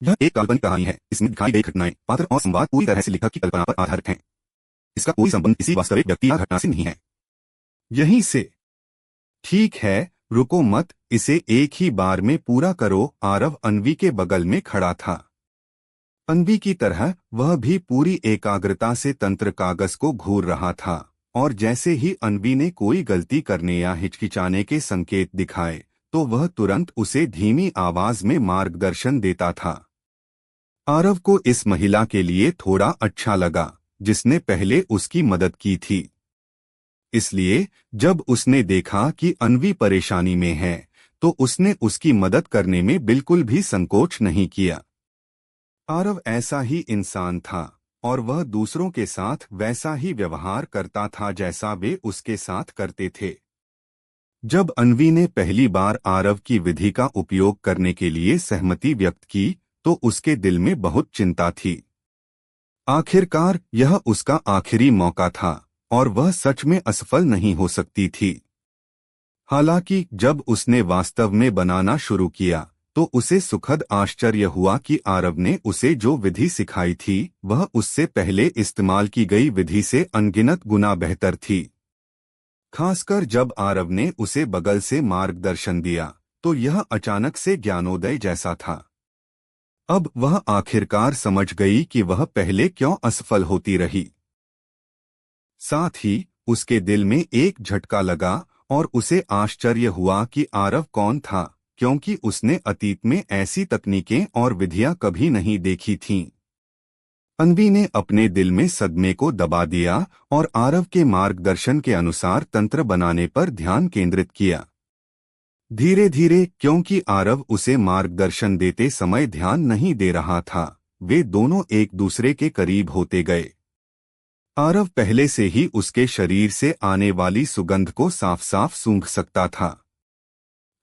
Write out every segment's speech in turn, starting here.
यह एक काल्पनिक कहानी है। इसमें दिखाई गई घटनाएं, पात्र और संवाद पूरी तरह से लेखक की कल्पना पर आधारित हैं। इसका कोई संबंध किसी वास्तविक व्यक्ति या घटना से नहीं है। यहीं से ठीक है, रुको मत, इसे एक ही बार में पूरा करो। आरव अन्वी के बगल में खड़ा था। अन्वी की तरह वह भी पूरी एकाग्रता से तंत्र कागज को घूर रहा था, और जैसे ही अन्वी ने कोई गलती करने या हिचकिचाने के संकेत दिखाए तो वह तुरंत उसे धीमी आवाज में मार्गदर्शन देता था। आरव को इस महिला के लिए थोड़ा अच्छा लगा जिसने पहले उसकी मदद की थी। इसलिए जब उसने देखा कि अन्वी परेशानी में है तो उसने उसकी मदद करने में बिल्कुल भी संकोच नहीं किया। आरव ऐसा ही इंसान था और वह दूसरों के साथ वैसा ही व्यवहार करता था जैसा वे उसके साथ करते थे। जब अन्वी ने पहली बार आरव की विधि का उपयोग करने के लिए सहमति व्यक्त की तो उसके दिल में बहुत चिंता थी। आखिरकार यह उसका आखिरी मौका था और वह सच में असफल नहीं हो सकती थी। हालांकि जब उसने वास्तव में बनाना शुरू किया तो उसे सुखद आश्चर्य हुआ कि आरव ने उसे जो विधि सिखाई थी वह उससे पहले इस्तेमाल की गई विधि से अनगिनत गुना बेहतर थी। खासकर जब आरव ने उसे बगल से मार्गदर्शन दिया तो यह अचानक से ज्ञानोदय जैसा था। अब वह आखिरकार समझ गई कि वह पहले क्यों असफल होती रही। साथ ही उसके दिल में एक झटका लगा और उसे आश्चर्य हुआ कि आरव कौन था, क्योंकि उसने अतीत में ऐसी तकनीकें और विधियां कभी नहीं देखी थीं। अन्वी ने अपने दिल में सदमे को दबा दिया और आरव के मार्गदर्शन के अनुसार तंत्र बनाने पर ध्यान केंद्रित किया। धीरे धीरे, क्योंकि आरव उसे मार्गदर्शन देते समय ध्यान नहीं दे रहा था, वे दोनों एक दूसरे के करीब होते गए। आरव पहले से ही उसके शरीर से आने वाली सुगंध को साफ साफ सूंघ सकता था।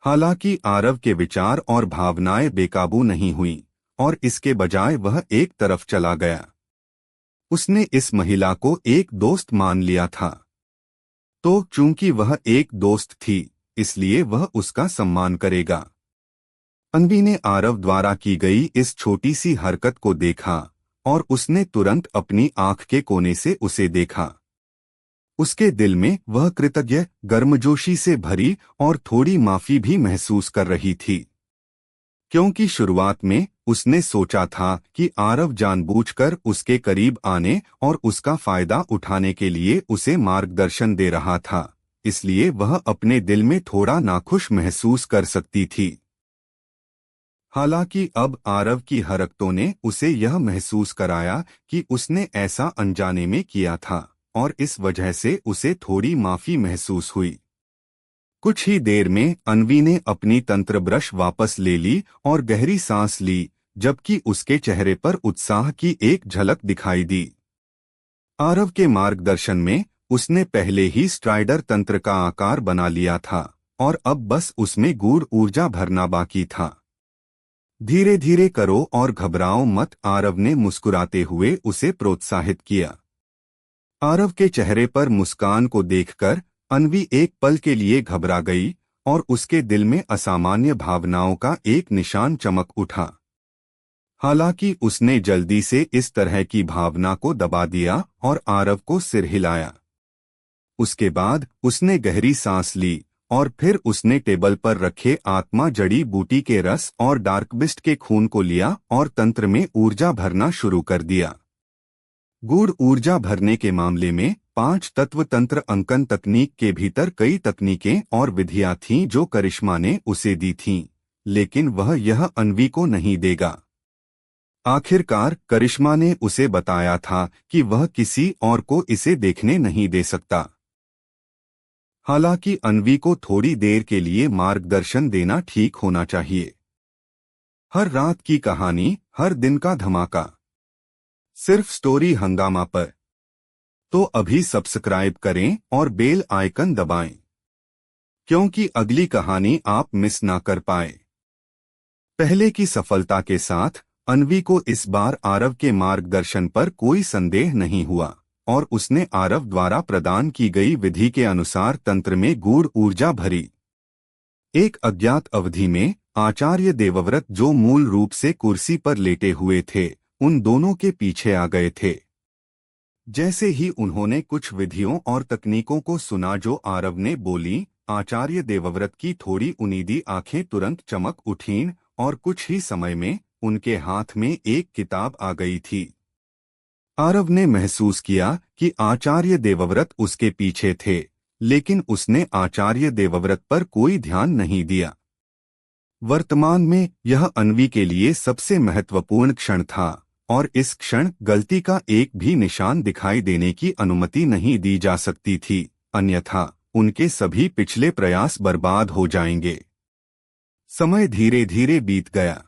हालांकि आरव के विचार और भावनाएं बेकाबू नहीं हुईं और इसके बजाय वह एक तरफ चला गया। उसने इस महिला को एक दोस्त मान लिया था। तो चूंकि वह एक दोस्त थी इसलिए वह उसका सम्मान करेगा। अन्वी ने आरव द्वारा की गई इस छोटी सी हरकत को देखा और उसने तुरंत अपनी आंख के कोने से उसे देखा। उसके दिल में वह कृतज्ञ, गर्मजोशी से भरी और थोड़ी माफी भी महसूस कर रही थी, क्योंकि शुरुआत में उसने सोचा था कि आरव जानबूझकर उसके करीब आने और उसका फायदा उठाने के लिए उसे मार्गदर्शन दे रहा था, इसलिए वह अपने दिल में थोड़ा नाखुश महसूस कर सकती थी। हालांकि अब आरव की हरकतों ने उसे यह महसूस कराया कि उसने ऐसा अनजाने में किया था और इस वजह से उसे थोड़ी माफी महसूस हुई। कुछ ही देर में अन्वी ने अपनी तंत्र ब्रश वापस ले ली और गहरी सांस ली, जबकि उसके चेहरे पर उत्साह की एक झलक दिखाई दी। आरव के मार्गदर्शन में उसने पहले ही स्ट्राइडर तंत्र का आकार बना लिया था और अब बस उसमें गूढ़ ऊर्जा भरना बाकी था। धीरे धीरे करो और घबराओ मत, आरव ने मुस्कुराते हुए उसे प्रोत्साहित किया। आरव के चेहरे पर मुस्कान को देखकर अन्वी एक पल के लिए घबरा गई और उसके दिल में असामान्य भावनाओं का एक निशान चमक उठा। हालांकि उसने जल्दी से इस तरह की भावना को दबा दिया और आरव को सिर हिलाया। उसके बाद उसने गहरी सांस ली और फिर उसने टेबल पर रखे आत्मा जड़ी बूटी के रस और डार्कबिस्ट के खून को लिया और तंत्र में ऊर्जा भरना शुरू कर दिया। गूढ़ ऊर्जा भरने के मामले में 5 तत्व तंत्र अंकन तकनीक के भीतर कई तकनीकें और विधियां थीं जो करिश्मा ने उसे दी थीं, लेकिन वह यह अन्वी को नहीं देगा। आखिरकार करिश्मा ने उसे बताया था कि वह किसी और को इसे देखने नहीं दे सकता। हालांकि अन्वी को थोड़ी देर के लिए मार्गदर्शन देना ठीक होना चाहिए। हर रात की कहानी, हर दिन का धमाका, सिर्फ स्टोरी हंगामा पर। तो अभी सब्सक्राइब करें और बेल आइकन दबाएं, क्योंकि अगली कहानी आप मिस ना कर पाए। पहले की सफलता के साथ अन्वी को इस बार आरव के मार्गदर्शन पर कोई संदेह नहीं हुआ और उसने आरव द्वारा प्रदान की गई विधि के अनुसार तंत्र में गूढ़ ऊर्जा भरी। एक अज्ञात अवधि में आचार्य देवव्रत जो मूल रूप से कुर्सी पर लेटे हुए थे, उन दोनों के पीछे आ गए थे। जैसे ही उन्होंने कुछ विधियों और तकनीकों को सुना जो आरव ने बोली, आचार्य देवव्रत की थोड़ी उनीदी आंखें तुरंत चमक उठीं और कुछ ही समय में उनके हाथ में एक किताब आ गई थी। आरव ने महसूस किया कि आचार्य देवव्रत उसके पीछे थे, लेकिन उसने आचार्य देवव्रत पर कोई ध्यान नहीं दिया। वर्तमान में यह अन्वी के लिए सबसे महत्वपूर्ण क्षण था और इस क्षण गलती का एक भी निशान दिखाई देने की अनुमति नहीं दी जा सकती थी, अन्यथा उनके सभी पिछले प्रयास बर्बाद हो जाएंगे। समय धीरे धीरे बीत गया।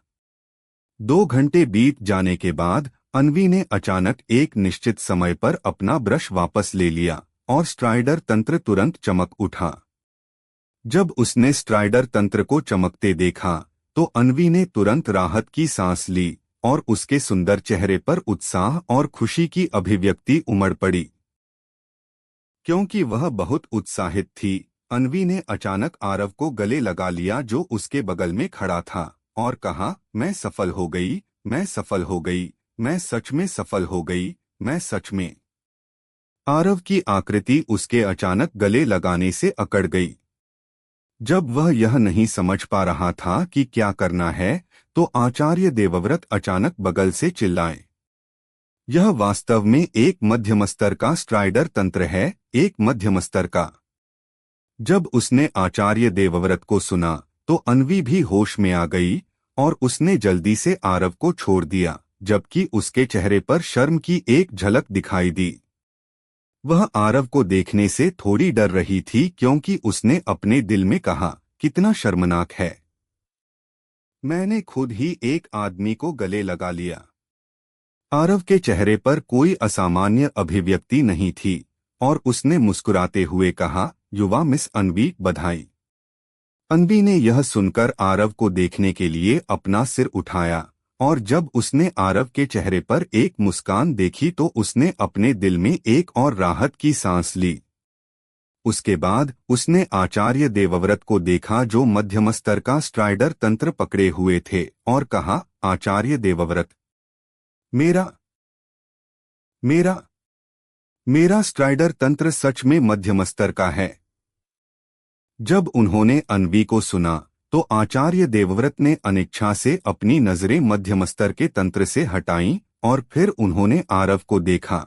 2 घंटे बीत जाने के बाद अन्वी ने अचानक एक निश्चित समय पर अपना ब्रश वापस ले लिया और स्ट्राइडर तंत्र तुरंत चमक उठा। जब उसने स्ट्राइडर तंत्र को चमकते देखा तो अन्वी ने तुरंत राहत की सांस ली और उसके सुंदर चेहरे पर उत्साह और खुशी की अभिव्यक्ति उमड़ पड़ी। क्योंकि वह बहुत उत्साहित थी, अन्वी ने अचानक आरव को गले लगा लिया जो उसके बगल में खड़ा था और कहा, मैं सफल हो गई, मैं सफल हो गई, मैं सच में सफल हो गई, मैं सच में। आरव की आकृति उसके अचानक गले लगाने से अकड़ गई। जब वह यह नहीं समझ पा रहा था कि क्या करना है, तो आचार्य देवव्रत अचानक बगल से चिल्लाए, यह वास्तव में एक मध्यम स्तर का स्ट्राइडर तंत्र है, एक मध्यम स्तर का। जब उसने आचार्य देवव्रत को सुना तो अन्वी भी होश में आ गई और उसने जल्दी से आरव को छोड़ दिया, जबकि उसके चेहरे पर शर्म की एक झलक दिखाई दी। वह आरव को देखने से थोड़ी डर रही थी क्योंकि उसने अपने दिल में कहा, कितना शर्मनाक है, मैंने खुद ही एक आदमी को गले लगा लिया। आरव के चेहरे पर कोई असामान्य अभिव्यक्ति नहीं थी और उसने मुस्कुराते हुए कहा, युवा मिस अन्वी, बधाई। अन्वी ने यह सुनकर आरव को देखने के लिए अपना सिर उठाया और जब उसने आरव के चेहरे पर एक मुस्कान देखी तो उसने अपने दिल में एक और राहत की सांस ली। उसके बाद उसने आचार्य देवव्रत को देखा जो मध्यम स्तर का स्ट्राइडर तंत्र पकड़े हुए थे और कहा, आचार्य देवव्रत, मेरा मेरा मेरा स्ट्राइडर तंत्र सच में मध्यम स्तर का है। जब उन्होंने अन्वी को सुना तो आचार्य देवव्रत ने अनिच्छा से अपनी नजरें मध्यम स्तर के तंत्र से हटाईं और फिर उन्होंने आरव को देखा।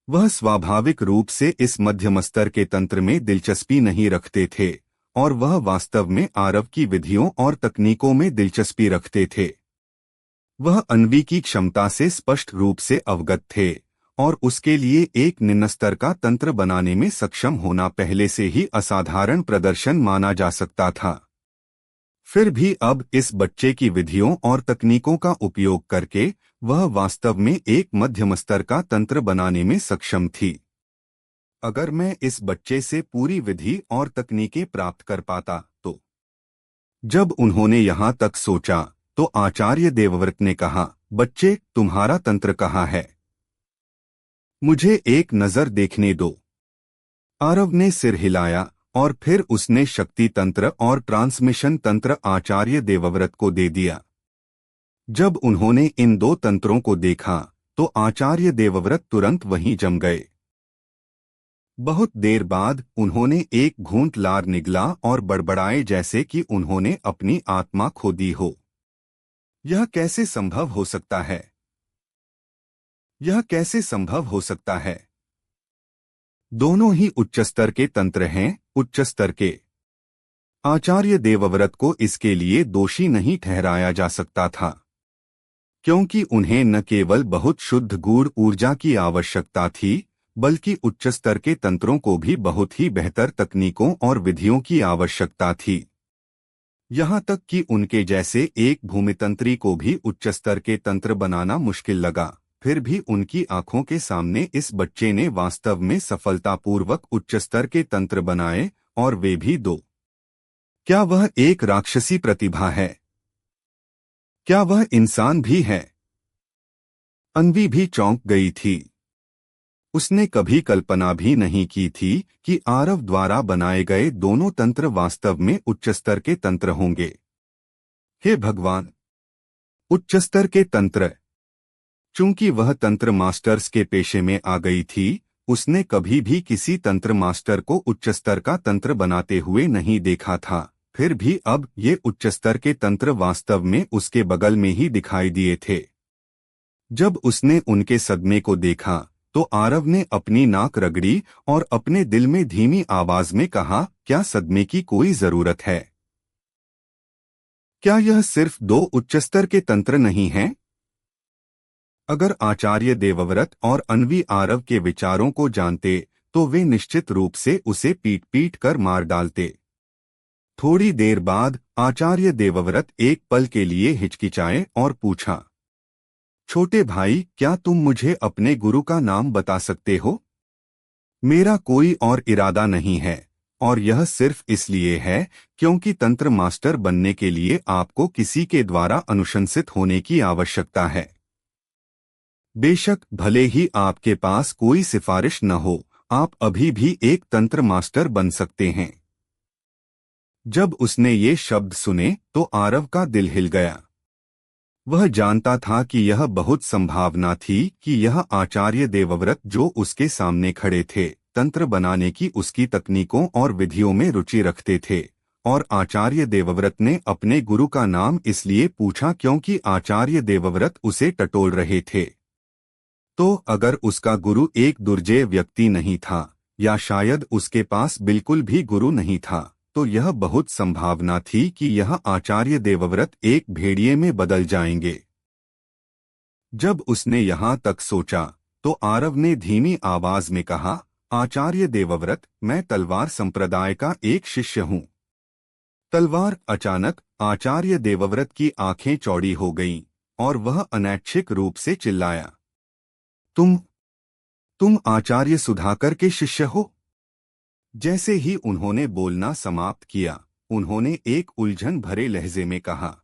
वह स्वाभाविक रूप से इस मध्यम स्तर के तंत्र में दिलचस्पी नहीं रखते थे और वह वास्तव में आरव की विधियों और तकनीकों में दिलचस्पी रखते थे। वह अन्वी की क्षमता से स्पष्ट रूप से अवगत थे और उसके लिए एक निम्न स्तर का तंत्र बनाने में सक्षम होना पहले से ही असाधारण प्रदर्शन माना जा सकता था। फिर भी अब इस बच्चे की विधियों और तकनीकों का उपयोग करके वह वास्तव में एक मध्यम स्तर का तंत्र बनाने में सक्षम थी। अगर मैं इस बच्चे से पूरी विधि और तकनीकें प्राप्त कर पाता तो। जब उन्होंने यहाँ तक सोचा तो आचार्य देवव्रत ने कहा, बच्चे, तुम्हारा तंत्र कहाँ है? मुझे एक नजर देखने दो। आरव ने सिर हिलाया और फिर उसने शक्ति तंत्र और ट्रांसमिशन तंत्र आचार्य देवव्रत को दे दिया। जब उन्होंने इन 2 तंत्रों को देखा तो आचार्य देवव्रत तुरंत वहीं जम गए। बहुत देर बाद उन्होंने एक घूंट लार निगला और बड़बड़ाए जैसे कि उन्होंने अपनी आत्मा खो दी हो। यह कैसे संभव हो सकता है? यह कैसे संभव हो सकता है? दोनों ही उच्च स्तर के तंत्र हैं, उच्च स्तर के। आचार्य देवव्रत को इसके लिए दोषी नहीं ठहराया जा सकता था, क्योंकि उन्हें न केवल बहुत शुद्ध गूढ़ ऊर्जा की आवश्यकता थी, बल्कि उच्च स्तर के तंत्रों को भी बहुत ही बेहतर तकनीकों और विधियों की आवश्यकता थी। यहाँ तक कि उनके जैसे एक भूमितंत्री को भी उच्च स्तर के तंत्र बनाना मुश्किल लगा। फिर भी उनकी आंखों के सामने इस बच्चे ने वास्तव में सफलतापूर्वक उच्च स्तर के तंत्र बनाए, और वे भी 2। क्या वह एक राक्षसी प्रतिभा है? क्या वह इंसान भी है? अन्वी भी चौंक गई थी। उसने कभी कल्पना भी नहीं की थी कि आरव द्वारा बनाए गए दोनों तंत्र वास्तव में उच्च स्तर के तंत्र होंगे। हे भगवान, उच्च स्तर के तंत्र। चूंकि वह तंत्र मास्टर्स के पेशे में आ गई थी, उसने कभी भी किसी तंत्र मास्टर को उच्च स्तर का तंत्र बनाते हुए नहीं देखा था। फिर भी अब ये उच्च स्तर के तंत्र वास्तव में उसके बगल में ही दिखाई दिए थे। जब उसने उनके सदमे को देखा तो आरव ने अपनी नाक रगड़ी और अपने दिल में धीमी आवाज में कहा, क्या सदमे की कोई जरूरत है? क्या यह सिर्फ 2 उच्च स्तर के तंत्र नहीं हैं? अगर आचार्य देवव्रत और अन्वी आरव के विचारों को जानते तो वे निश्चित रूप से उसे पीट पीट कर मार डालते। थोड़ी देर बाद आचार्य देवव्रत एक पल के लिए हिचकिचाए और पूछा, छोटे भाई, क्या तुम मुझे अपने गुरु का नाम बता सकते हो? मेरा कोई और इरादा नहीं है, और यह सिर्फ इसलिए है क्योंकि तंत्र मास्टर बनने के लिए आपको किसी के द्वारा अनुशंसित होने की आवश्यकता है। बेशक भले ही आपके पास कोई सिफारिश न हो, आप अभी भी एक तंत्र मास्टर बन सकते हैं। जब उसने ये शब्द सुने तो आरव का दिल हिल गया। वह जानता था कि यह बहुत संभावना थी कि यह आचार्य देवव्रत जो उसके सामने खड़े थे, तंत्र बनाने की उसकी तकनीकों और विधियों में रुचि रखते थे। और आचार्य देवव्रत ने अपने गुरु का नाम इसलिए पूछा क्योंकि आचार्य देवव्रत उसे टटोल रहे थे। तो अगर उसका गुरु एक दुर्जेय व्यक्ति नहीं था, या शायद उसके पास बिल्कुल भी गुरु नहीं था, तो यह बहुत संभावना थी कि यह आचार्य देवव्रत एक भेड़िए में बदल जाएंगे। जब उसने यहाँ तक सोचा तो आरव ने धीमी आवाज में कहा, आचार्य देवव्रत, मैं तलवार संप्रदाय का एक शिष्य हूँ। तलवार। अचानक आचार्य देवव्रत की आंखें चौड़ी हो गईं और वह अनैच्छिक रूप से चिल्लाया, तुम आचार्य सुधाकर के शिष्य हो? जैसे ही उन्होंने बोलना समाप्त किया, उन्होंने एक उलझन भरे लहजे में कहा,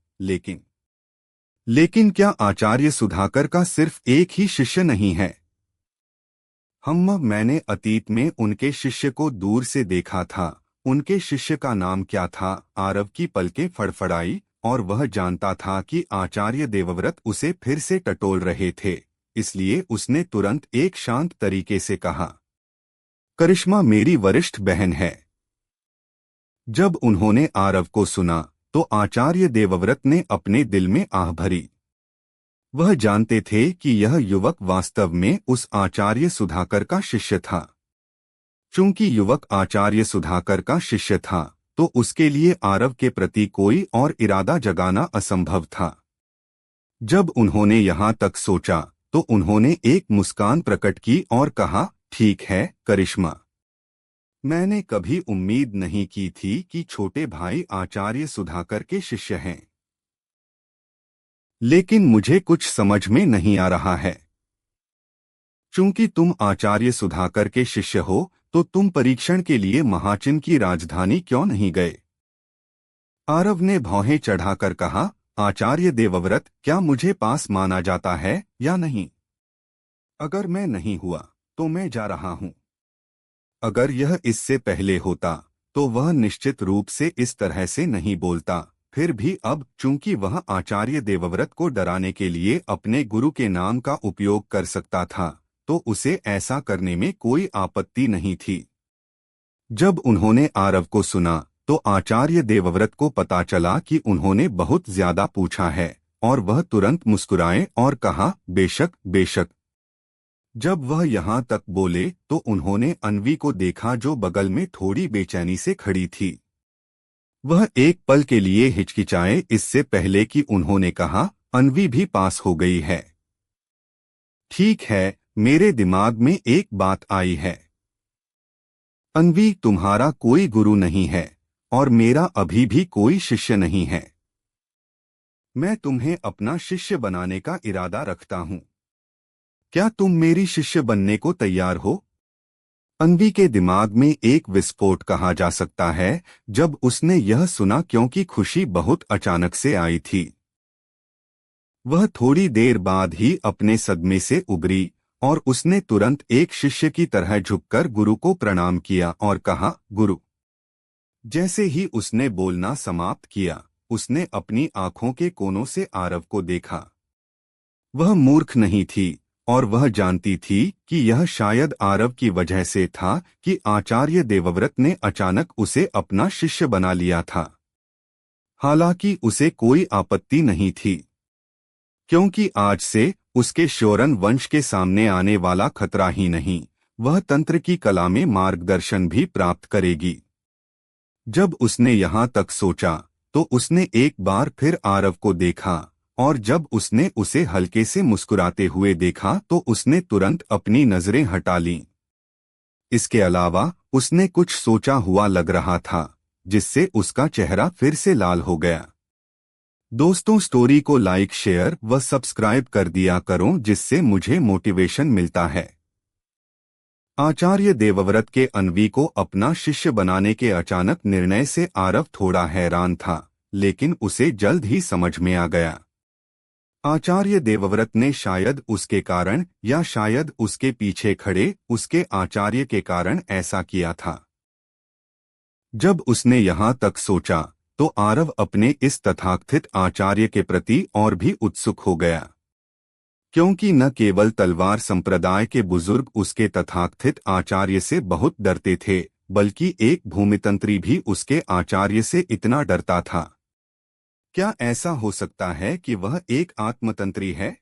लेकिन क्या आचार्य सुधाकर का सिर्फ एक ही शिष्य नहीं है? मैंने अतीत में उनके शिष्य को दूर से देखा था। उनके शिष्य का नाम क्या था? आरव की पलकें फड़फड़ाई और वह जानता था कि आचार्य देवव्रत उसे फिर से टटोल रहे थे, इसलिए उसने तुरंत एक शांत तरीके से कहा, करिश्मा मेरी वरिष्ठ बहन है। जब उन्होंने आरव को सुना तो आचार्य देवव्रत ने अपने दिल में आह भरी। वह जानते थे कि यह युवक वास्तव में उस आचार्य सुधाकर का शिष्य था। चूंकि युवक आचार्य सुधाकर का शिष्य था तो उसके लिए आरव के प्रति कोई और इरादा जगाना असंभव था। जब उन्होंने यहाँ तक सोचा तो उन्होंने एक मुस्कान प्रकट की और कहा, ठीक है करिश्मा, मैंने कभी उम्मीद नहीं की थी कि छोटे भाई आचार्य सुधाकर के शिष्य हैं, लेकिन मुझे कुछ समझ में नहीं आ रहा है। चूंकि तुम आचार्य सुधाकर के शिष्य हो तो तुम परीक्षण के लिए महाचिन की राजधानी क्यों नहीं गए? आरव ने भौहें चढ़ाकर कहा, आचार्य देवव्रत, क्या मुझे पास माना जाता है या नहीं? अगर मैं नहीं हुआ तो मैं जा रहा हूं। अगर यह इससे पहले होता तो वह निश्चित रूप से इस तरह से नहीं बोलता। फिर भी अब चूंकि वह आचार्य देवव्रत को डराने के लिए अपने गुरु के नाम का उपयोग कर सकता था, तो उसे ऐसा करने में कोई आपत्ति नहीं थी। जब उन्होंने आरव को सुना तो आचार्य देवव्रत को पता चला कि उन्होंने बहुत ज्यादा पूछा है, और वह तुरंत मुस्कुराए और कहा, बेशक बेशक। जब वह यहाँ तक बोले तो उन्होंने अन्वी को देखा जो बगल में थोड़ी बेचैनी से खड़ी थी। वह एक पल के लिए हिचकिचाए इससे पहले कि उन्होंने कहा, अन्वी भी पास हो गई है। ठीक है, मेरे दिमाग में एक बात आई है। अन्वी, तुम्हारा कोई गुरु नहीं है और मेरा अभी भी कोई शिष्य नहीं है। मैं तुम्हें अपना शिष्य बनाने का इरादा रखता हूँ। क्या तुम मेरी शिष्य बनने को तैयार हो? अन्वी के दिमाग में एक विस्फोट कहा जा सकता है जब उसने यह सुना, क्योंकि खुशी बहुत अचानक से आई थी। वह थोड़ी देर बाद ही अपने सदमे से उबरी और उसने तुरंत एक शिष्य की तरह झुककर गुरु को प्रणाम किया और कहा, गुरु। जैसे ही उसने बोलना समाप्त किया उसने अपनी आंखों के कोनों से आरव को देखा। वह मूर्ख नहीं थी और वह जानती थी कि यह शायद आरव की वजह से था कि आचार्य देवव्रत ने अचानक उसे अपना शिष्य बना लिया था। हालांकि उसे कोई आपत्ति नहीं थी, क्योंकि आज से उसके शौरन वंश के सामने आने वाला खतरा ही नहीं, वह तंत्र की कला में मार्गदर्शन भी प्राप्त करेगी। जब उसने यहाँ तक सोचा तो उसने एक बार फिर आरव को देखा, और जब उसने उसे हल्के से मुस्कुराते हुए देखा तो उसने तुरंत अपनी नजरें हटा लीं। इसके अलावा उसने कुछ सोचा हुआ लग रहा था, जिससे उसका चेहरा फिर से लाल हो गया। दोस्तों, स्टोरी को लाइक, शेयर व सब्सक्राइब कर दिया करो, जिससे मुझे मोटिवेशन मिलता है। आचार्य देवव्रत के अन्वी को अपना शिष्य बनाने के अचानक निर्णय से आरव थोड़ा हैरान था, लेकिन उसे जल्द ही समझ में आ गया। आचार्य देवव्रत ने शायद उसके कारण या शायद उसके पीछे खड़े उसके आचार्य के कारण ऐसा किया था। जब उसने यहाँ तक सोचा तो आरव अपने इस तथाकथित आचार्य के प्रति और भी उत्सुक हो गया, क्योंकि न केवल तलवार संप्रदाय के बुजुर्ग उसके तथाकथित आचार्य से बहुत डरते थे, बल्कि एक भूमितंत्री भी उसके आचार्य से इतना डरता था। क्या ऐसा हो सकता है कि वह एक आत्मतंत्री है,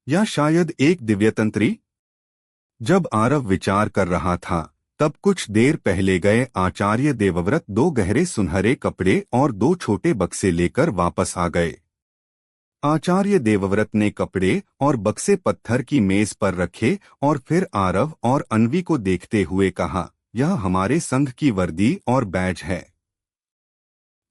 या शायद एक दिव्यतंत्री? जब आरव विचार कर रहा था, तब कुछ देर पहले गए आचार्य देवव्रत 2 गहरे सुनहरे कपड़े और 2 छोटे बक्से लेकर वापस आ गए। आचार्य देवव्रत ने कपड़े और बक्से पत्थर की मेज पर रखे और फिर आरव और अन्वी को देखते हुए कहा, यह हमारे संघ की वर्दी और बैज है।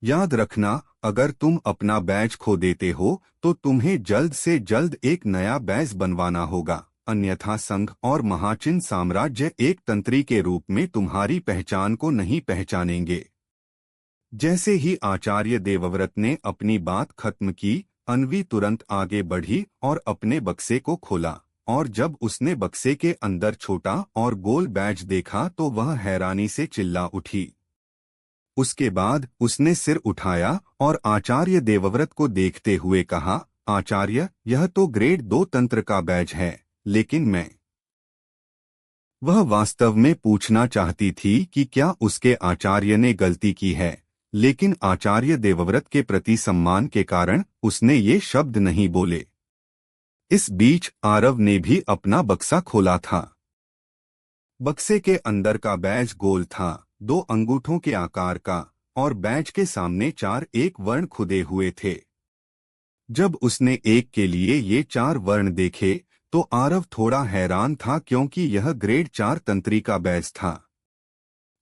याद रखना, अगर तुम अपना बैज खो देते हो तो तुम्हें जल्द से जल्द एक नया बैज बनवाना होगा, अन्यथा संघ और महाचिन साम्राज्य एक तंत्री के रूप में तुम्हारी पहचान को नहीं पहचानेंगे। जैसे ही आचार्य देवव्रत ने अपनी बात खत्म की, अन्वी तुरंत आगे बढ़ी और अपने बक्से को खोला, और जब उसने बक्से के अंदर छोटा और गोल बैज देखा तो वह हैरानी से चिल्ला उठी। उसके बाद उसने सिर उठाया और आचार्य देवव्रत को देखते हुए कहा, आचार्य, यह तो ग्रेड 2 तंत्र का बैज है, लेकिन वह वास्तव में पूछना चाहती थी कि क्या उसके आचार्य ने गलती की है, लेकिन आचार्य देवव्रत के प्रति सम्मान के कारण उसने ये शब्द नहीं बोले। इस बीच आरव ने भी अपना बक्सा खोला था। बक्से के अंदर का बैज गोल था, 2 अंगूठों के आकार का, और बैज के सामने 4 एक वर्ण खुदे हुए थे। जब उसने एक के लिए ये 4 वर्ण देखे तो आरव थोड़ा हैरान था, क्योंकि यह ग्रेड 4 तंत्री का बैज था।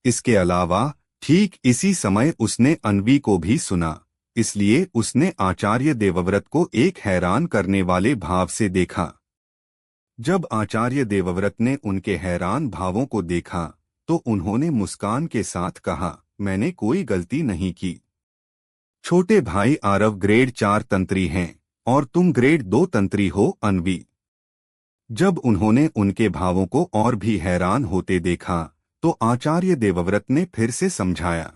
इसके अलावा ठीक इसी समय उसने अन्वी को भी सुना, इसलिए उसने आचार्य देवव्रत को एक हैरान करने वाले भाव से देखा। जब आचार्य देवव्रत ने उनके हैरान भावों को देखा तो उन्होंने मुस्कान के साथ कहा, मैंने कोई गलती नहीं की। छोटे भाई आरव ग्रेड 4 तंत्री हैं और तुम ग्रेड 2 तंत्री हो, अन्वी। जब उन्होंने उनके भावों को और भी हैरान होते देखा तो आचार्य देवव्रत ने फिर से समझाया,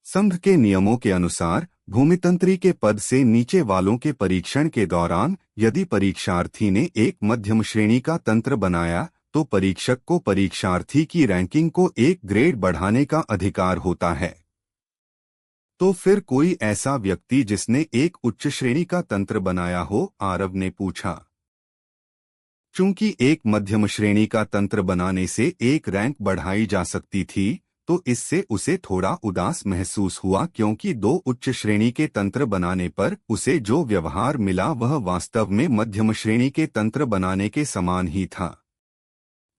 संघ के नियमों के अनुसार भूमितंत्री के पद से नीचे वालों के परीक्षण के दौरान यदि परीक्षार्थी ने एक मध्यम श्रेणी का तंत्र बनाया तो परीक्षक को परीक्षार्थी की रैंकिंग को एक ग्रेड बढ़ाने का अधिकार होता है। तो फिर कोई ऐसा व्यक्ति जिसने एक उच्च श्रेणी का तंत्र बनाया हो, आरव ने पूछा। चूंकि एक मध्यम श्रेणी का तंत्र बनाने से एक रैंक बढ़ाई जा सकती थी, तो इससे उसे थोड़ा उदास महसूस हुआ, क्योंकि 2 उच्च श्रेणी के तंत्र बनाने पर उसे जो व्यवहार मिला वह वास्तव में मध्यम श्रेणी के तंत्र बनाने के समान ही था।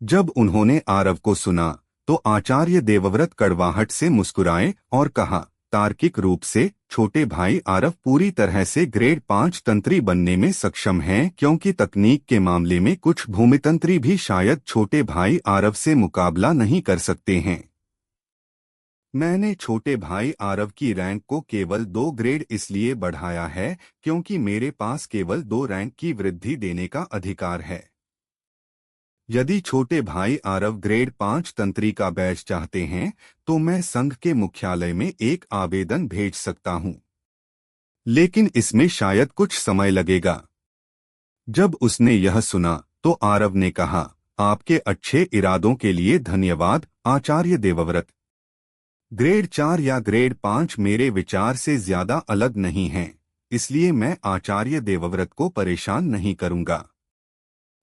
जब उन्होंने आरव को सुना तो आचार्य देवव्रत कड़वाहट से मुस्कुराए और कहा, तार्किक रूप से छोटे भाई आरव पूरी तरह से ग्रेड 5 तंत्री बनने में सक्षम हैं, क्योंकि तकनीक के मामले में कुछ भूमितंत्री भी शायद छोटे भाई आरव से मुकाबला नहीं कर सकते हैं। मैंने छोटे भाई आरव की रैंक को केवल 2 ग्रेड इसलिए बढ़ाया है क्योंकि मेरे पास केवल 2 रैंक की वृद्धि देने का अधिकार है। यदि छोटे भाई आरव ग्रेड 5 तंत्री का बैच चाहते हैं तो मैं संघ के मुख्यालय में एक आवेदन भेज सकता हूं, लेकिन इसमें शायद कुछ समय लगेगा। जब उसने यह सुना तो आरव ने कहा, आपके अच्छे इरादों के लिए धन्यवाद आचार्य देवव्रत। ग्रेड 4 या ग्रेड 5 मेरे विचार से ज्यादा अलग नहीं हैं, इसलिए मैं आचार्य देवव्रत को परेशान नहीं करूंगा।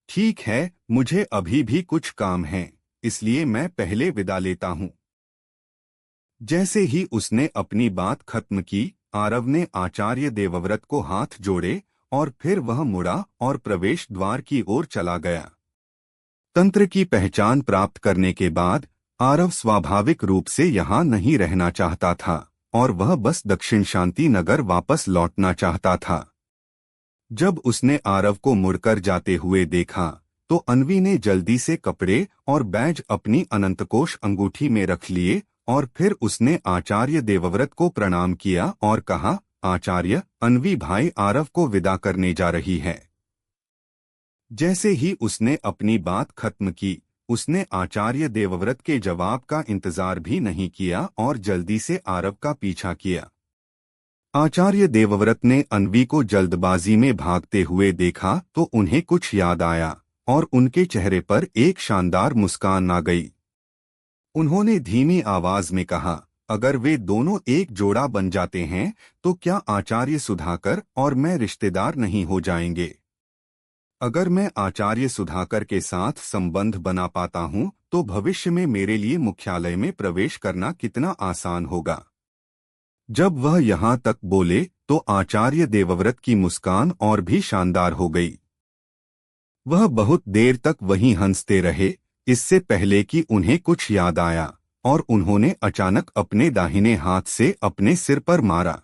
ठीक है, मुझे अभी भी कुछ काम है, इसलिए मैं पहले विदा लेता हूं। जैसे ही उसने अपनी बात खत्म की, आरव ने आचार्य देवव्रत को हाथ जोड़े और फिर वह मुड़ा और प्रवेश द्वार की ओर चला गया। तंत्र की पहचान प्राप्त करने के बाद आरव स्वाभाविक रूप से यहाँ नहीं रहना चाहता था और वह बस दक्षिण शांति नगर वापस लौटना चाहता था। जब उसने आरव को मुड़कर जाते हुए देखा तो अन्वी ने जल्दी से कपड़े और बैज अपनी अनंतकोश अंगूठी में रख लिए और फिर उसने आचार्य देवव्रत को प्रणाम किया और कहा, आचार्य, अन्वी भाई आरव को विदा करने जा रही है। जैसे ही उसने अपनी बात खत्म की, उसने आचार्य देवव्रत के जवाब का इंतजार भी नहीं किया और जल्दी से आरव का पीछा किया। आचार्य देवव्रत ने अन्वी को जल्दबाजी में भागते हुए देखा तो उन्हें कुछ याद आया और उनके चेहरे पर एक शानदार मुस्कान आ गई। उन्होंने धीमी आवाज में कहा, अगर वे दोनों एक जोड़ा बन जाते हैं तो क्या आचार्य सुधाकर और मैं रिश्तेदार नहीं हो जाएंगे? अगर मैं आचार्य सुधाकर के साथ संबंध बना पाता हूं तो भविष्य में मेरे लिए मुख्यालय में प्रवेश करना कितना आसान होगा। जब वह यहाँ तक बोले तो आचार्य देवव्रत की मुस्कान और भी शानदार हो गई। वह बहुत देर तक वहीं हंसते रहे, इससे पहले कि उन्हें कुछ याद आया और उन्होंने अचानक अपने दाहिने हाथ से अपने सिर पर मारा।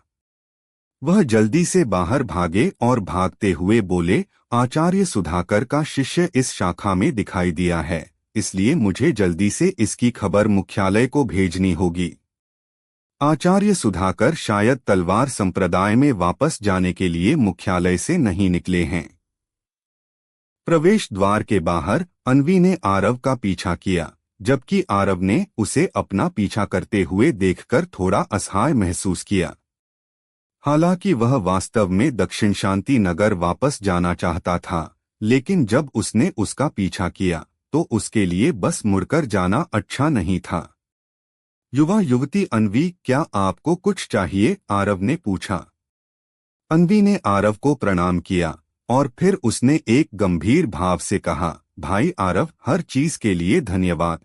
वह जल्दी से बाहर भागे और भागते हुए बोले, आचार्य सुधाकर का शिष्य इस शाखा में दिखाई दिया है, इसलिए मुझे जल्दी से इसकी खबर मुख्यालय को भेजनी होगी। आचार्य सुधाकर शायद तलवार संप्रदाय में वापस जाने के लिए मुख्यालय से नहीं निकले हैं। प्रवेश द्वार के बाहर अन्वी ने आरव का पीछा किया, जबकि आरव ने उसे अपना पीछा करते हुए देखकर थोड़ा असहाय महसूस किया। हालांकि वह वास्तव में दक्षिण शांति नगर वापस जाना चाहता था, लेकिन जब उसने उसका पीछा किया तो उसके लिए बस मुड़कर जाना अच्छा नहीं था। युवा युवती अन्वी, क्या आपको कुछ चाहिए? आरव ने पूछा। अन्वी ने आरव को प्रणाम किया और फिर उसने एक गंभीर भाव से कहा, भाई आरव, हर चीज के लिए धन्यवाद।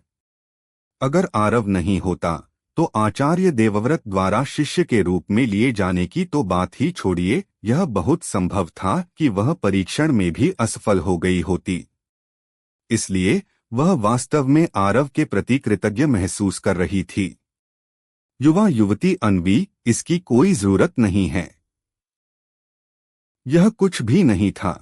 अगर आरव नहीं होता तो आचार्य देवव्रत द्वारा शिष्य के रूप में लिए जाने की तो बात ही छोड़िए, यह बहुत संभव था कि वह परीक्षण में भी असफल हो गई होती। इसलिए वह वास्तव में आरव के प्रति कृतज्ञ महसूस कर रही थी। युवा युवती अन्वी, इसकी कोई जरूरत नहीं है। यह कुछ भी नहीं था।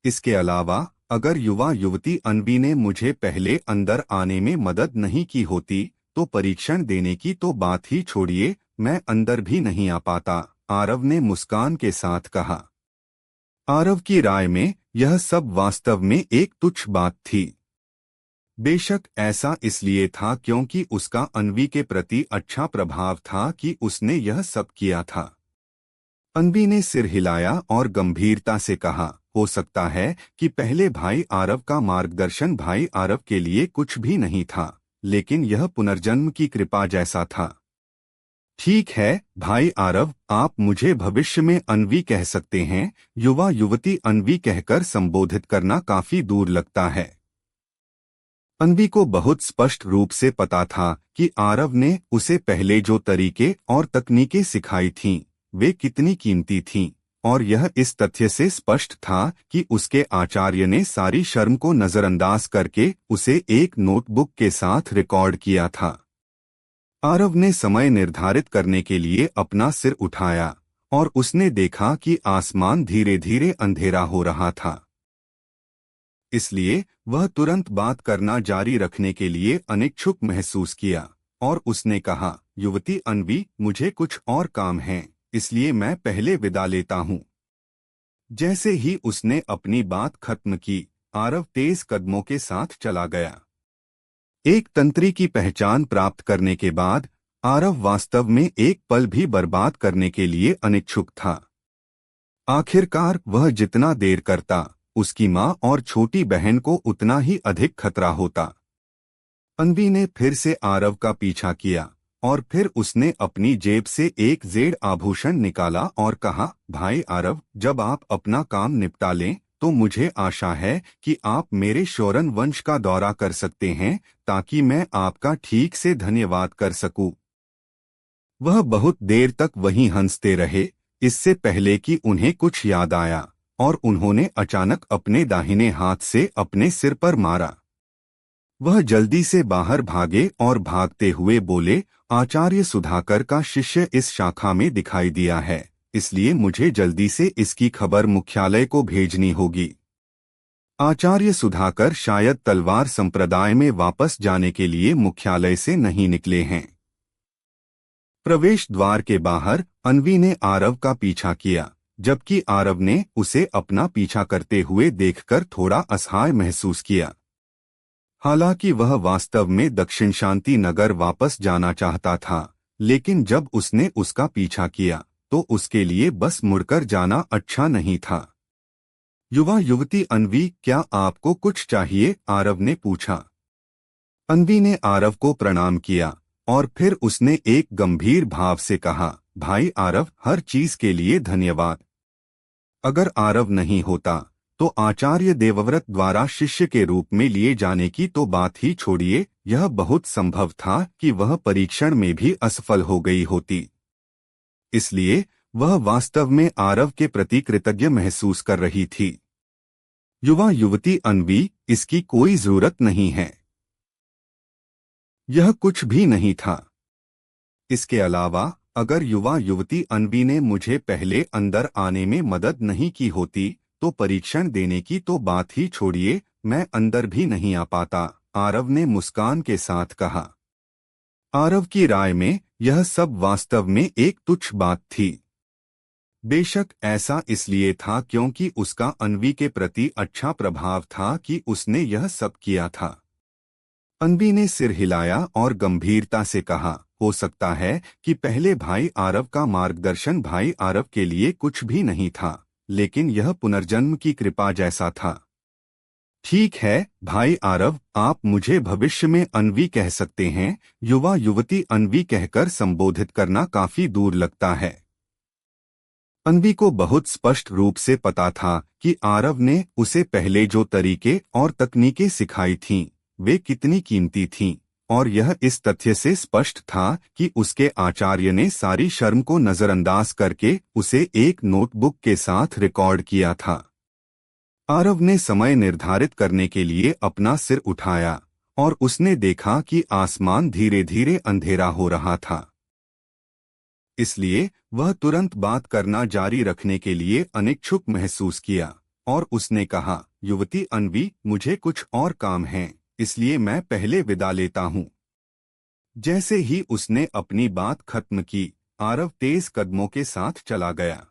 इसके अलावा अगर युवा युवती अन्वी ने मुझे पहले अंदर आने में मदद नहीं की होती तो परीक्षण देने की तो बात ही छोड़िए, मैं अंदर भी नहीं आ पाता, आरव ने मुस्कान के साथ कहा। आरव की राय में यह सब वास्तव में एक तुच्छ बात थी। बेशक ऐसा इसलिए था क्योंकि उसका अन्वी के प्रति अच्छा प्रभाव था कि उसने यह सब किया था। अन्वी ने सिर हिलाया और गंभीरता से कहा, हो सकता है कि पहले भाई आरव का मार्गदर्शन भाई आरव के लिए कुछ भी नहीं था, लेकिन यह पुनर्जन्म की कृपा जैसा था। ठीक है भाई आरव, आप मुझे भविष्य में अन्वी कह सकते हैं। युवा युवती अन्वी कहकर संबोधित करना काफी दूर लगता है। अन्वी को बहुत स्पष्ट रूप से पता था कि आरव ने उसे पहले जो तरीके और तकनीकें सिखाई थीं, वे कितनी कीमती थीं, और यह इस तथ्य से स्पष्ट था कि उसके आचार्य ने सारी शर्म को नजरअंदाज करके उसे एक नोटबुक के साथ रिकॉर्ड किया था। आरव ने समय निर्धारित करने के लिए अपना सिर उठाया और उसने देखा कि आसमान धीरे धीरे अंधेरा हो रहा था। इसलिए वह तुरंत बात करना जारी रखने के लिए अनिच्छुक महसूस किया और उसने कहा, युवती अन्वी, मुझे कुछ और काम हैं, इसलिए मैं पहले विदा लेता हूँ। जैसे ही उसने अपनी बात खत्म की, आरव तेज कदमों के साथ चला गया। एक तंत्री की पहचान प्राप्त करने के बाद आरव वास्तव में एक पल भी बर्बाद करने के लिए अनिच्छुक था। आखिरकार वह जितना देर करता, उसकी मां और छोटी बहन को उतना ही अधिक खतरा होता। अन्वी ने फिर से आरव का पीछा किया और फिर उसने अपनी जेब से एक जेड आभूषण निकाला और कहा, भाई आरव, जब आप अपना काम निपटा लें तो मुझे आशा है कि आप मेरे शौरन वंश का दौरा कर सकते हैं ताकि मैं आपका ठीक से धन्यवाद कर सकूं। वह बहुत देर तक वहीं हंसते रहे, इससे पहले कि उन्हें कुछ याद आया, और उन्होंने अचानक अपने दाहिने हाथ से अपने सिर पर मारा। वह जल्दी से बाहर भागे और भागते हुए बोले, आचार्य सुधाकर का शिष्य इस शाखा में दिखाई दिया है, इसलिए मुझे जल्दी से इसकी खबर मुख्यालय को भेजनी होगी। आचार्य सुधाकर शायद तलवार संप्रदाय में वापस जाने के लिए मुख्यालय से नहीं निकले हैं। प्रवेश द्वार के बाहर अन्वी ने आरव का पीछा किया, जबकि आरव ने उसे अपना पीछा करते हुए देखकर थोड़ा असहाय महसूस किया। हालांकि वह वास्तव में दक्षिण शांति नगर वापस जाना चाहता था, लेकिन जब उसने उसका पीछा किया तो उसके लिए बस मुड़कर जाना अच्छा नहीं था। युवा युवती अन्वी, क्या आपको कुछ चाहिए? आरव ने पूछा। अन्वी ने आरव को प्रणाम किया और फिर उसने एक गंभीर भाव से कहा, भाई आरव, हर चीज के लिए धन्यवाद। अगर आरव नहीं होता तो आचार्य देवव्रत द्वारा शिष्य के रूप में लिए जाने की तो बात ही छोड़िए, यह बहुत संभव था कि वह परीक्षण में भी असफल हो गई होती। इसलिए वह वास्तव में आरव के प्रति कृतज्ञ महसूस कर रही थी। युवा युवती अन्वी, इसकी कोई जरूरत नहीं है। यह कुछ भी नहीं था। इसके अलावा अगर युवा युवती अन्वी ने मुझे पहले अंदर आने में मदद नहीं की होती तो परीक्षण देने की तो बात ही छोड़िए, मैं अंदर भी नहीं आ पाता, आरव ने मुस्कान के साथ कहा। आरव की राय में यह सब वास्तव में एक तुच्छ बात थी। बेशक ऐसा इसलिए था क्योंकि उसका अन्वी के प्रति अच्छा प्रभाव था कि उसने यह सब किया था। अन्वी ने सिर हिलाया और गंभीरता से कहा, हो सकता है कि पहले भाई आरव का मार्गदर्शन भाई आरव के लिए कुछ भी नहीं था, लेकिन यह पुनर्जन्म की कृपा जैसा था। ठीक है भाई आरव, आप मुझे भविष्य में अन्वी कह सकते हैं। युवा युवती अन्वी कहकर संबोधित करना काफी दूर लगता है। अन्वी को बहुत स्पष्ट रूप से पता था कि आरव ने उसे पहले जो तरीके और तकनीकें सिखाई थीं, वे कितनी कीमती थीं, और यह इस तथ्य से स्पष्ट था कि उसके आचार्य ने सारी शर्म को नजरअंदाज करके उसे एक नोटबुक के साथ रिकॉर्ड किया था। आरव ने समय निर्धारित करने के लिए अपना सिर उठाया और उसने देखा कि आसमान धीरे धीरे अंधेरा हो रहा था। इसलिए वह तुरंत बात करना जारी रखने के लिए अनिच्छुक महसूस किया और उसने कहा, युवती अन्वी, मुझे कुछ और काम है, इसलिए मैं पहले विदा लेता हूँ। जैसे ही उसने अपनी बात खत्म की, आरव तेज कदमों के साथ चला गया।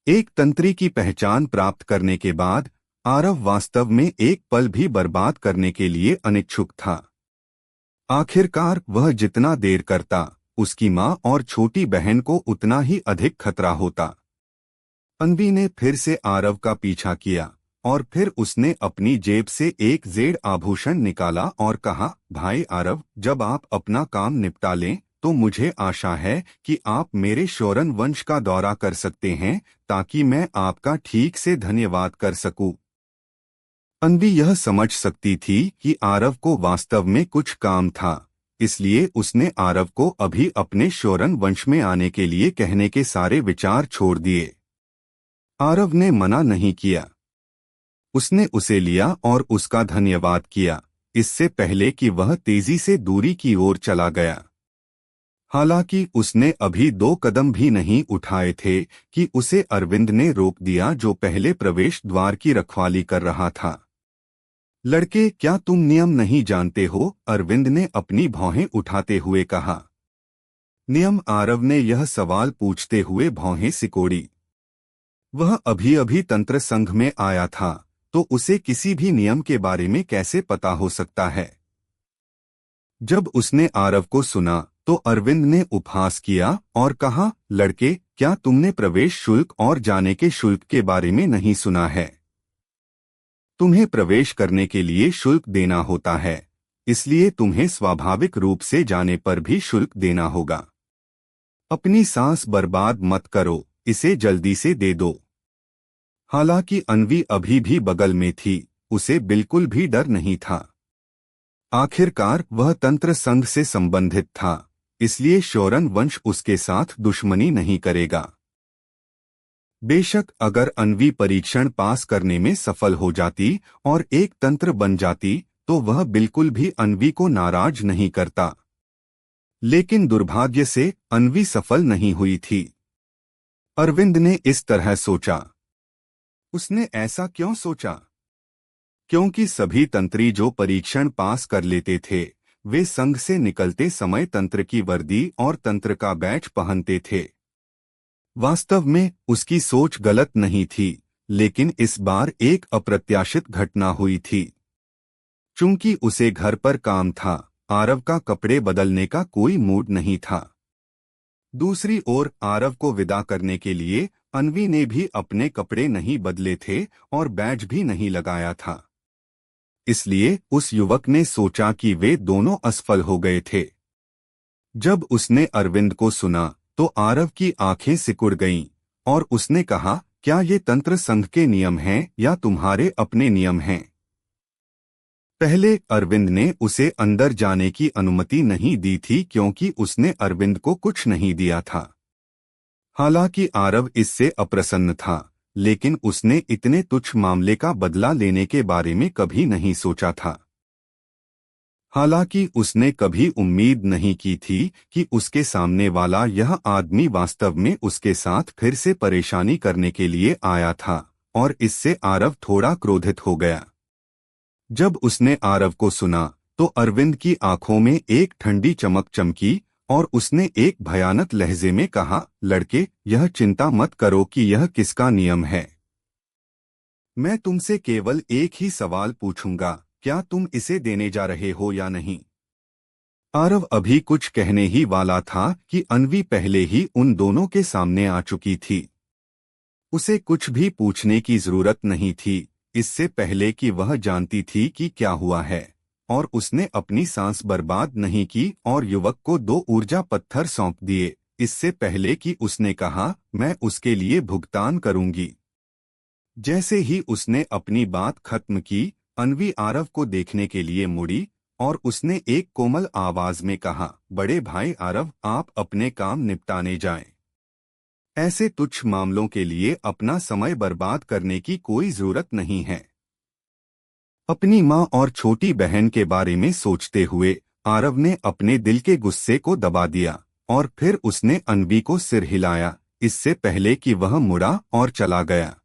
एक तंत्री की पहचान प्राप्त करने के बाद आरव वास्तव में एक पल भी बर्बाद करने के लिए अनिच्छुक था। आखिरकार वह जितना देर करता, उसकी मां और छोटी बहन को उतना ही अधिक खतरा होता। अन्वी ने फिर से आरव का पीछा किया और फिर उसने अपनी जेब से एक जेड आभूषण निकाला और कहा, भाई आरव, जब आप अपना काम निपटा लें तो मुझे आशा है कि आप मेरे शौरन वंश का दौरा कर सकते हैं ताकि मैं आपका ठीक से धन्यवाद कर सकूं। अन्वी यह समझ सकती थी कि आरव को वास्तव में कुछ काम था, इसलिए उसने आरव को अभी अपने शौरन वंश में आने के लिए कहने के सारे विचार छोड़ दिए। आरव ने मना नहीं किया। उसने उसे लिया और उसका धन्यवाद किया, इससे पहले कि वह तेजी से दूरी की ओर चला गया। हालांकि उसने अभी 2 कदम भी नहीं उठाए थे कि उसे अरविंद ने रोक दिया, जो पहले प्रवेश द्वार की रखवाली कर रहा था। लड़के, क्या तुम नियम नहीं जानते हो? अरविंद ने अपनी भौहें उठाते हुए कहा। नियम? आरव ने यह सवाल पूछते हुए भौहें सिकोड़ी। वह अभी अभी तंत्र संघ में आया था तो उसे किसी भी नियम के बारे में कैसे पता हो सकता है। जब उसने आरव को सुना तो अरविंद ने उपहास किया और कहा, लड़के, क्या तुमने प्रवेश शुल्क और जाने के शुल्क के बारे में नहीं सुना है? तुम्हें प्रवेश करने के लिए शुल्क देना होता है, इसलिए तुम्हें स्वाभाविक रूप से जाने पर भी शुल्क देना होगा। अपनी सांस बर्बाद मत करो, इसे जल्दी से दे दो। हालांकि अन्वी अभी भी बगल में थी, उसे बिल्कुल भी डर नहीं था। आखिरकार वह तंत्र संघ से संबंधित था, इसलिए शौरन वंश उसके साथ दुश्मनी नहीं करेगा। बेशक अगर अन्वी परीक्षण पास करने में सफल हो जाती और एक तंत्र बन जाती तो वह बिल्कुल भी अन्वी को नाराज नहीं करता। लेकिन दुर्भाग्य से अन्वी सफल नहीं हुई थी। अरविंद ने इस तरह सोचा। उसने ऐसा क्यों सोचा? क्योंकि सभी तंत्री जो परीक्षण पास कर लेते थे वे संघ से निकलते समय तंत्र की वर्दी और तंत्र का बैच पहनते थे। वास्तव में उसकी सोच गलत नहीं थी, लेकिन इस बार एक अप्रत्याशित घटना हुई थी। चूंकि उसे घर पर काम था, आरव का कपड़े बदलने का कोई मूड नहीं था। दूसरी ओर आरव को विदा करने के लिए अन्वी ने भी अपने कपड़े नहीं बदले थे और बैज भी नहीं लगाया था। इसलिए उस युवक ने सोचा कि वे दोनों असफल हो गए थे। जब उसने अरविंद को सुना तो आरव की आंखें सिकुड़ गईं और उसने कहा, क्या ये तंत्र संघ के नियम हैं या तुम्हारे अपने नियम हैं? पहले अरविंद ने उसे अंदर जाने की अनुमति नहीं दी थी क्योंकि उसने अरविंद को कुछ नहीं दिया था। हालांकि आरव इससे अप्रसन्न था, लेकिन उसने इतने तुच्छ मामले का बदला लेने के बारे में कभी नहीं सोचा था। हालांकि उसने कभी उम्मीद नहीं की थी कि उसके सामने वाला यह आदमी वास्तव में उसके साथ फिर से परेशानी करने के लिए आया था, और इससे आरव थोड़ा क्रोधित हो गया। जब उसने आरव को सुना तो अरविंद की आंखों में एक ठंडी चमक चमकी और उसने एक भयानक लहजे में कहा, लड़के, यह चिंता मत करो कि यह किसका नियम है। मैं तुमसे केवल एक ही सवाल पूछूंगा, क्या तुम इसे देने जा रहे हो या नहीं? आरव अभी कुछ कहने ही वाला था कि अन्वी पहले ही उन दोनों के सामने आ चुकी थी। उसे कुछ भी पूछने की जरूरत नहीं थी, इससे पहले कि वह जानती थी कि क्या हुआ है, और उसने अपनी सांस बर्बाद नहीं की और युवक को 2 ऊर्जा पत्थर सौंप दिए, इससे पहले कि उसने कहा, मैं उसके लिए भुगतान करूंगी। जैसे ही उसने अपनी बात खत्म की, अन्वी आरव को देखने के लिए मुड़ी और उसने एक कोमल आवाज में कहा, बड़े भाई आरव, आप अपने काम निपटाने जाएं। ऐसे तुच्छ मामलों के लिए अपना समय बर्बाद करने की कोई जरूरत नहीं है। अपनी माँ और छोटी बहन के बारे में सोचते हुए आरव ने अपने दिल के गुस्से को दबा दिया और फिर उसने अन्वी को सिर हिलाया, इससे पहले कि वह मुड़ा और चला गया।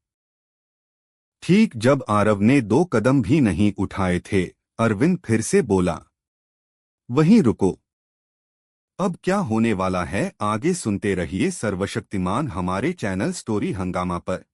ठीक जब आरव ने 2 कदम भी नहीं उठाए थे, अरविंद फिर से बोला, वहीं रुको। अब क्या होने वाला है आगे सुनते रहिए सर्वशक्तिमान हमारे चैनल स्टोरी हंगामा पर।